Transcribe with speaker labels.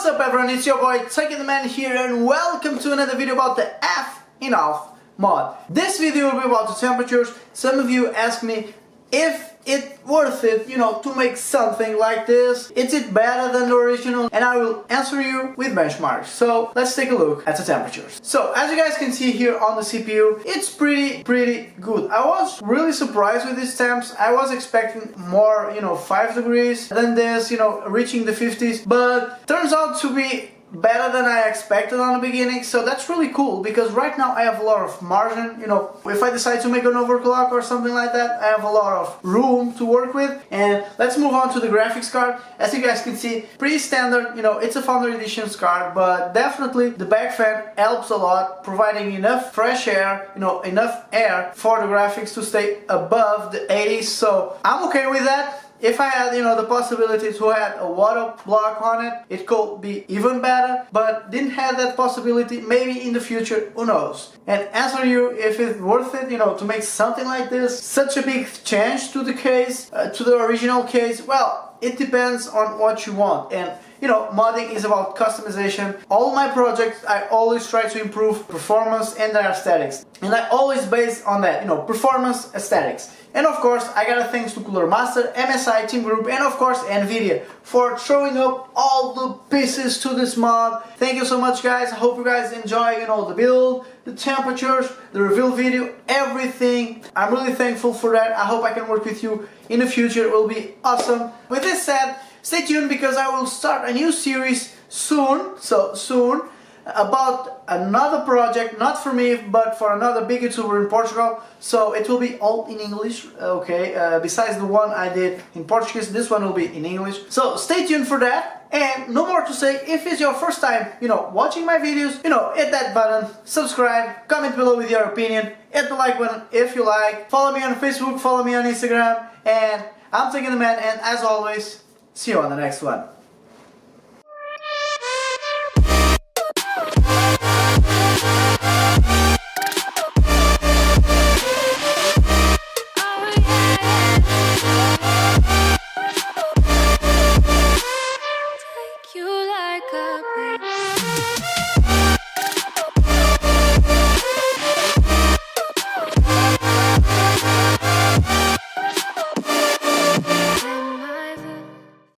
Speaker 1: What's up everyone, it's your boy Taking the Man here and welcome to another video about the F in Off mod. This video will be about the temperatures. Some of you asked me if it's worth it, to make something like this. Is it better than the original? And I will answer you with benchmarks. So let's take a look at the temperatures. So as you guys can see here on the CPU, it's pretty good. I was really surprised with these temps. I was expecting more, 5 degrees than this, reaching the 50s, but turns out to be better than I expected on the beginning, so that's really cool because right now I have a lot of margin. If I decide to make an overclock or something like that, I have a lot of room to work with. And let's move on to the graphics card. As you guys can see, pretty standard, it's a Foundry Edition card, but definitely the back fan helps a lot, providing enough fresh air, enough air for the graphics to stay above the 80s, so I'm okay with that. If I had, the possibility to add a water block on it, it could be even better, but didn't have that possibility. Maybe in the future, who knows? And answer you if it's worth it, to make something like this, such a big change to the case, to the original case. Well, it depends on what you want. And modding is about customization. All my projects, I always try to improve performance and their aesthetics. And I always base on that, performance, aesthetics. And of course, I gotta thanks to Cooler Master, MSI, Team Group, and of course NVIDIA for throwing up all the pieces to this mod. Thank you so much, guys. I hope you guys enjoy, the build, the temperatures, the reveal video, everything. I'm really thankful for that. I hope I can work with you in the future. It will be awesome. With this said, stay tuned because I will start a new series soon, about another project, not for me, but for another big YouTuber in Portugal. So it will be all in English, okay? Besides the one I did in Portuguese, this one will be in English. So stay tuned for that. And no more to say. If it's your first time, watching my videos, hit that button, subscribe, comment below with your opinion, hit the like button if you like. Follow me on Facebook, follow me on Instagram, and I'm Taking the Man. And as always, see you on the next one.